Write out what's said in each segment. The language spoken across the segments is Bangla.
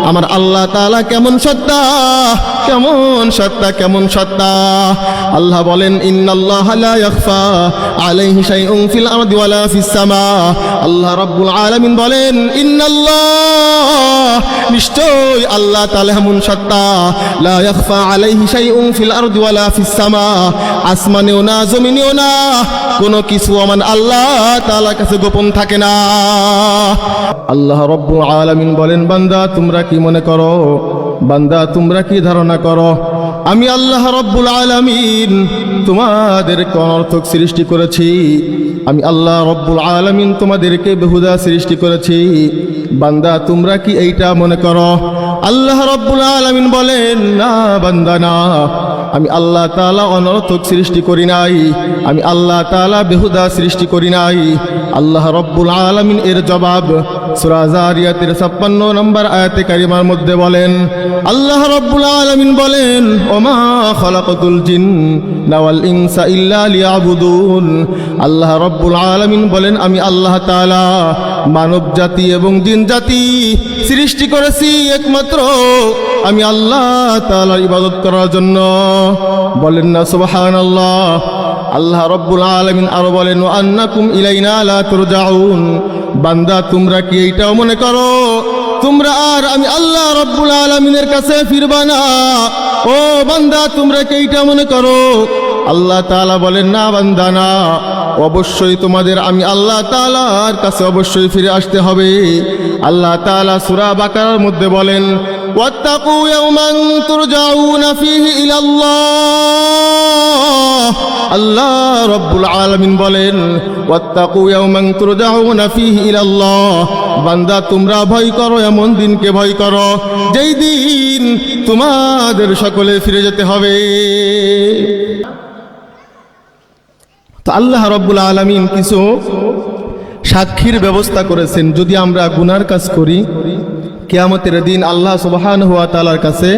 আমার আল্লাহ তাআলা কেমন সত্তা, কেমন সত্তা, কেমন সত্তা। আল্লাহ বলেন ইন্নাল্লাহা লা ইয়াখফা আলাইহি শাইউন ফিল আরদি ওয়ালা ফিস সামা। আল্লাহ রাব্বুল আলামিন বলেন ইন্নাল্লাহ, নিশ্চয় আল্লাহ তাআলা এমন সত্তা, লা ইয়াখফা আলাইহি শাইউন ফিল আরদি ওয়ালা ফিস সামা, আসমানেও না জমিনেও না কোনো কিছু আমার আল্লাহ তাআলার কাছে গোপন থাকে না। আল্লাহ রাব্বুল আলামিন বলেন বান্দা তোমরা কি মনে করো, বান্দা তোমরা কি ধারণা করো, আমি আল্লাহ রাব্বুল আলামিন তোমাদেরকে অনর্থক সৃষ্টি করেছি, আমি আল্লাহ রাব্বুল আলামিন তোমাদেরকে বেহুদা সৃষ্টি করেছি। বান্দা তোমরা কি এইটা মনে করো? আল্লাহ রাব্বুল আলামিন বলেন না বান্দা না, আমি আল্লাহ তাআলা অনর্থক সৃষ্টি করি নাই, আমি আল্লাহ তাআলা বেহুদা সৃষ্টি করি নাই। আল্লাহ রাব্বুল আলামিন এর জবাব সূরা যারিয়াতের 56 নম্বর আয়াতে কারিমার মধ্যে বলেন, আল্লাহ রাব্বুল আলামিন বলেন ওমা খালাকাতুল জিন্না ওয়াল ইনসা ইল্লা লিয়াবুদুন। আল্লাহ রাব্বুল আলামিন বলেন আমি আল্লাহ তাআলা মানব জাতি এবং জিন জাতি সৃষ্টি করেছি একমাত্র আমি আল্লাহ তাআলার ইবাদত করার জন্য। বলেন না সুবহানাল্লাহ। আল্লাহ রাব্বুল আলামিন আরো বলেন ওয়া আন্নাকুম ইলাইনা লা তুরজাউন। বান্দা তোমরা কি এইটাও মনে করো তোমরা আর আমি আল্লাহ রাব্বুল আলামিনের কাছে ফিরবা না? ও বান্দা তোমরা কি এইটা মনে করো? আল্লাহ তাআলা বলেন না বান্দা না, অবশ্যই তোমাদের আমি আল্লাহ তাআলার কাছে অবশ্যই ফিরে আসতে হবে। আল্লাহ তাআলা সূরা বাকারার মধ্যে বলেন ওয়াত্তাকু ইয়াওমান তুরজাউনা ফীহি ইলাল্লাহ। আল্লাহ রাব্বুল আলামিন বলেন ওয়াত্তাকু ইয়াওমান তুরজাউনা ফীহি ইলাল্লাহ। বান্দা তোমরা ভয় করো এমন দিনকে ভয় করো যেই দিন তোমাদের সকলে ফিরে যেতে হবে। তো আল্লাহ রাব্বুল আলামিন কিছু সাক্ষীর ব্যবস্থা করেছেন, যদি আমরা গুনার কাজ করি কিয়ামতের দিন আল্লাহ সুবহানাহু ওয়া তাআলার কাছে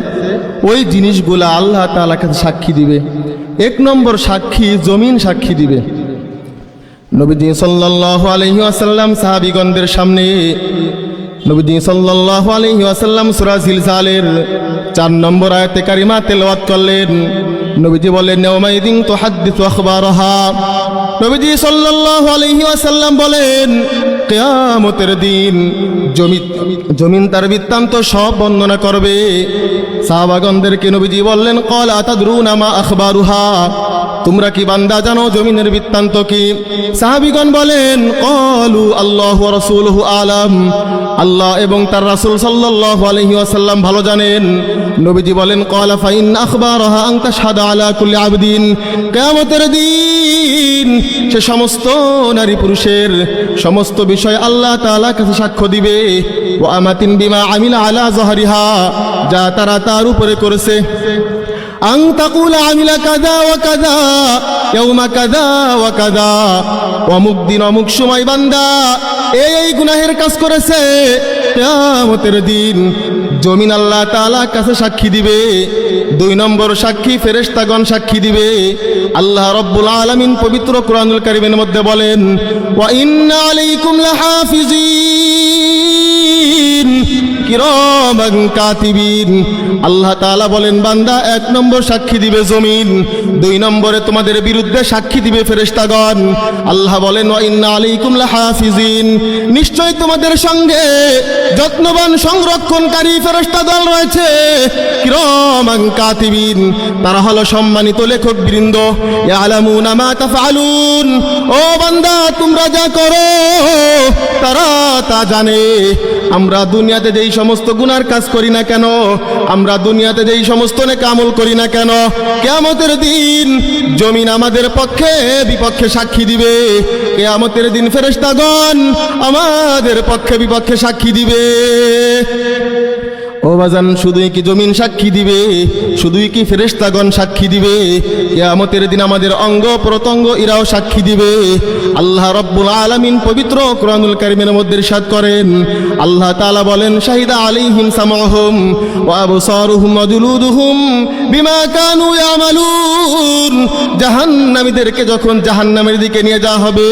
ওই জিনিসগুলা আল্লাহ তাআলার কাছে সাক্ষী দিবে। এক নম্বর সাক্ষী জমিন সাক্ষী দিবে। নবীজি সাল্লাল্লাহু আলাইহি ওয়াসাল্লাম সাহাবীগণদের সামনে নবীজি সাল্লাল্লাহু আলাইহি ওয়াসাল্লাম সূরা জিলজালের 4 নম্বর আয়াতে কারিমা তেলাওয়াত করলেন। নবীজি বলেন ইয়াউমাইদিন তুহাদ্দিসু আখবারাহা। নবীজি সাল্লাল্লাহু আলাইহি ওয়াসাল্লাম বলেন কিয়ামতের দিন জমিন তার বৃত্তান্ত সব বর্ণনা করবে। সাহাবাগণদেরকে নবীজি বললেন ক্বাল আতাদরুনা মা আখবারুহা, তোমরা কি বান্দা জানো জমিনের বৃত্তান্ত কি? সাহাবীগণ বলেন ক্বালু আল্লাহু ওয়া রাসূলুহু আলাম, আল্লাহ এবং তার রাসূল সাল্লাল্লাহু আলাইহি ওয়াসাল্লাম ভালো জানেন। নবীজি বলেন ক্বালা ফাইন আখবারাহা আন তাশহাদা আলা কুল্লি আবদিন। কিয়ামতের দিন সে সমস্ত নারী পুরুষের সমস্ত বিষয় আল্লাহ তাআলার কাছে সাক্ষ্য দিবে। ওয়া আমাতিন বিমা আমিলা আলা যহরিহা, যা তারা তার উপরে করেছে। আন তাকুলা আমিলা কাযা ওয়া কাযা ইয়াউমা কাযা ওয়া কাযা, অমুক দিন অমুক সময় বান্দা এই গুনাহের কাজ করেছে। কিয়ামতের দিন জমিন আল্লাহ তাআলার কাছে সাক্ষী দিবে। 2 নম্বর সাক্ষী ফেরেশতাগণ সাক্ষী দিবে। আল্লাহ রাব্বুল আলামিন পবিত্র কোরআনুল কারীমের মধ্যে বলেন ওয়া ইন্না আলাইকুম লাহাফিজিন কিরামান কাতিবিন। আল্লাহ তাআলা বলেন বান্দা 1 নম্বর সাক্ষী দিবে জমিন, 2 নম্বরে তোমাদের বিরুদ্ধে সাক্ষী দিবে ফেরেশতাগণ। আল্লাহ বলেন ওয়া ইন্না আলাইকুম লাহাফিজিন, নিশ্চয় তোমাদের সঙ্গে যত্নবান সংরক্ষণকারী ফেরেশতাদল রয়েছে। কিরামান কাতিবিন, তারা হলো সম্মানিত লেখক বৃন্দ। ইয়ালামুনা মা তাফআলুন, ও বান্দা তোমরা যা করো তারা তা জানে। আমরা দুনিয়াতে যেই সমস্ত গুনার কাজ করি না কেন, আমরা দুনিয়াতে যেই সমস্ত নেক আমল করি না কেন, কিয়ামতের দিন জমিন আমাদের পক্ষে বিপক্ষে সাক্ষী দিবে। কিয়ামতের দিন ফেরেশতাগণ আমাদের পক্ষে বিপক্ষে সাক্ষী দিবে। ও বাজান, শুধুই কি জমিন সাক্ষী দিবে? শুধুই কি ফেরেশতাগণ সাক্ষী দিবে? কিয়ামতের দিন আমাদের অঙ্গ প্রত্যঙ্গ এরাও সাক্ষী দিবে। আল্লাহ রাব্বুল আলামিন পবিত্র কোরআনুল কারীমের মধ্যে ইরশাদ করেন, আল্লাহ তাআলা বলেন শাহিদা আলাইহিম সামাউহুম ওয়া আবসারুহুম ওয়া জুলুদুহুম বিমা কানু ইয়ামালুন। জাহান্নামীদেরকে যখন জাহান্নামের দিকে নিয়ে যাওয়া হবে,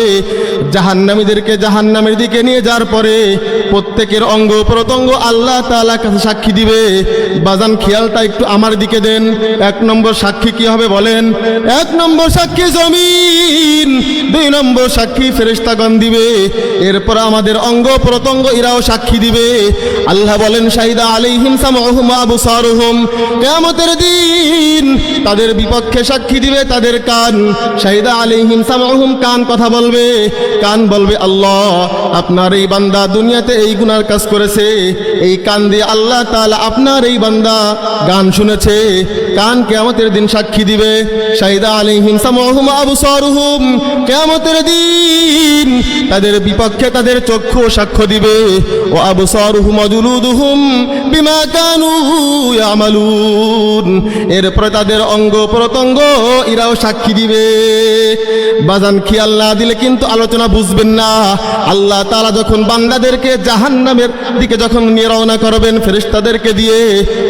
জাহান্নামীদেরকে জাহান্নামের দিকে নিয়ে যাওয়ার পরে প্রত্যেকের অঙ্গ প্রত্যঙ্গ আল্লাহ তাআলার কাছে সাক্ষী দিবে। বাজান খেয়ালটা একটু আমার দিকে দেন। 1 নম্বর সাক্ষী কি হবে বলেন? 1 নম্বর সাক্ষী জমিন, 2 নম্বর সাক্ষী ফেরেশতাগণ দিবে, এরপর আমাদের অঙ্গ প্রত্যঙ্গ এরাও সাক্ষী দিবে। আল্লাহ বলেন শাহিদা আলাইহিম সামউহুম ওয়া আবসারুহুম, কিয়ামতের দিন তাদের বিপক্ষে সাক্ষী দিবে তাদের কান। শাহিদা আলাইহিম সামউহুম, কান কথা বলবে, কান বলবে আল্লাহ আপনার এই বান্দা দুনিয়াতে এই গুনার কাজ করেছে, এই কান দিয়ে আল্লাহ তাআলা আপনার এই বান্দা গান শুনেছে। কান কিয়ামতের দিন সাক্ষী দিবে। শাহিদা আলাইহিম সামউহুম ওয়া আবসারুহুম, কিয়ামতের দিন তাদের বিপক্ষে তাদের চক্ষু সাক্ষ্য দিবে। ওয়া আবসারুহুম ওয়া জুলুদুহুম বিমা কানু ইয়ামালুন, এরপরে তাদের অঙ্গ প্রত্যঙ্গ এরাও সাক্ষী দিবে। বাজান খেয়াল না দিলে কিন্তু আলোচনা বুঝবেন না। আল্লাহ তাআলা যখন বান্দাদেরকে জাহান্নামের দিকে যখন নিয়ে রওনা করবেন ফেরেশতাদেরকে দিয়ে,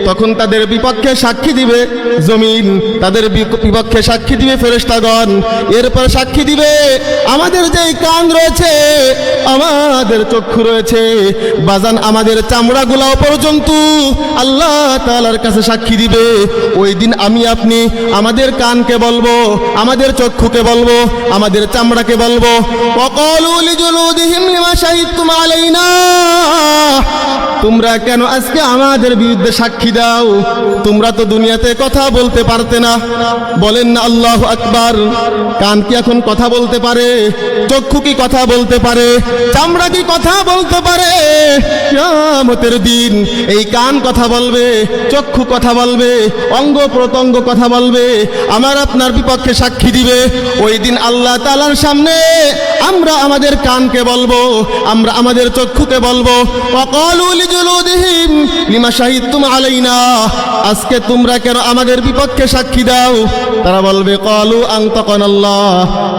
তখন তাদের বিপক্ষে সাক্ষী দিবে জমিন, তাদের বিপক্ষে সাক্ষী দিবে ফেরেশতাগণ, এরপরে সাক্ষী দিবে আমাদের যেই কান রয়েছে, আমাদের চক্ষু রয়েছে, বাজান আমাদের চামড়াগুলাও পর্যন্ত আল্লাহ তাআলার কাছে সাক্ষী দিবে। ওই দিন আমি আপনি আমাদের কানকে বলবো, আমাদের চক্ষুকে বলবো, আমাদের চামড়াকে বলবো ওয়াকালু লিজুলুদিহিম লিমা শাহিদতুম আলাইনা, তোমরা কেন আজকে আমাদের বিরুদ্ধে সাক্ষী দাও? তোমরা তো দুনিয়াতে কথা বলতে পারতে না। বলেন না আল্লাহু আকবার। কান কি এখন কথা বলতে পারে? চক্ষু কি কথা বলতে পারে? চামড়া কি কথা বলতে পারে? কিয়ামতের দিন এই কান কথা বলবে, চক্ষু কথা বলবে, অঙ্গ প্রত্যঙ্গ কথা বলবে, আমার আপনার বিপক্ষে সাক্ষী দিবে। ওই দিন আল্লাহ তাআলার সামনে আমরা আমাদের কানকে বলবো, আমরা আমাদের চক্ষুকে বলবো ওয়াকালু লিজুলুদিহিম লিমা শাহিদতুম আলাইনা, আজকে তোমরা কেন আমাদের বিপক্ষে সাক্ষী দাও? তারা বলবে ক্বালু আনতাকানাল্লাহ,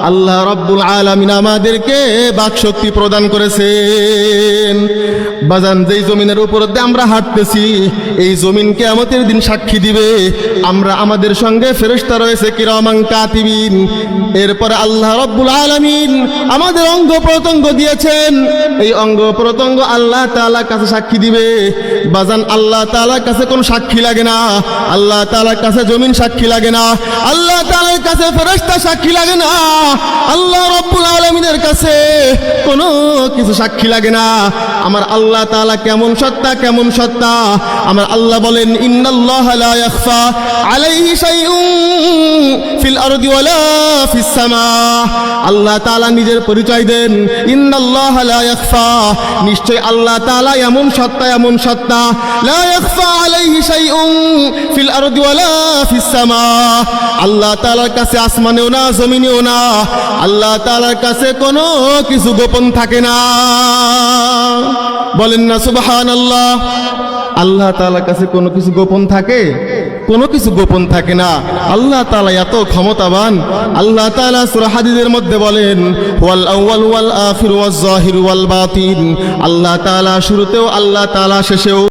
আল্লাহ রাব্বুল আলামিন আমাদেরকে বাকশক্তি প্রদান করেছেন। বাজান যেই জমিনের উপর দিয়ে আমরা হাঁটতেছি, এই জমিন কিয়ামতের দিন সাক্ষী দিবে আমরা আমাদের সঙ্গে ফেরেশতা রয়েছে কিরামান কাতিবিন। এরপর আল্লাহ রাব্বুল আলামিন আমাদের অঙ্গ প্রত্যঙ্গ দিয়েছেন, এই অঙ্গ প্রত্যঙ্গ আল্লাহ তাআলার কাছে সাক্ষী দিবে। বাজান আল্লাহ তাআলার কাছে কোনো সাক্ষী লাগে না, আল্লাহ তাআলার কাছে জমিন সাক্ষী লাগে না, আল্লাহ তাআলার কাছে ফেরেশতা সাক্ষী লাগে না, আল্লাহ রাব্বুল আলামিনের কাছে কোনো কিছু সাক্ষী লাগে না। আমার আল্লাহ তাআলা কেমন সত্তা, কেমন সত্তা। আমার আল্লাহ বলেন ইন্নাল্লাহা লা ইয়াখফা আলাইহি শাইউন ফিল আরদি ওয়ালা ফিস সামা। আল্লাহ তাআলা নিজের পরিচয় দেন ইন্নাল্লাহা লা ইয়াখফা, নিশ্চয় আল্লাহ তাআলা এমন সত্তা, এমন সত্তা, লা ইয়াখফা আলাইহি শাইউন ফিল আরদি ওয়ালা ফিস সামা। আল্লাহ তাআলার কাছে আসমানেও না, জমিনেও না, আল্লাহ তাআলার কাছে কোনো কিছু গোপন থাকে না। বলেন না সুবহানাল্লাহ। আল্লাহ তাআলার কাছে কোনো কিছু গোপন থাকে? কোনো কিছু গোপন থাকে না। আল্লাহ তাআলা এত ক্ষমতাবান। আল্লাহ তাআলা সূরা হাদীদের মধ্যে বলেন ওয়াল আউয়াল ওয়াল আখির ওয়াজ জাহির ওয়াল বাতিন, আল্লাহ তাআলা শুরুতেও, আল্লাহ তাআলা শেষেও।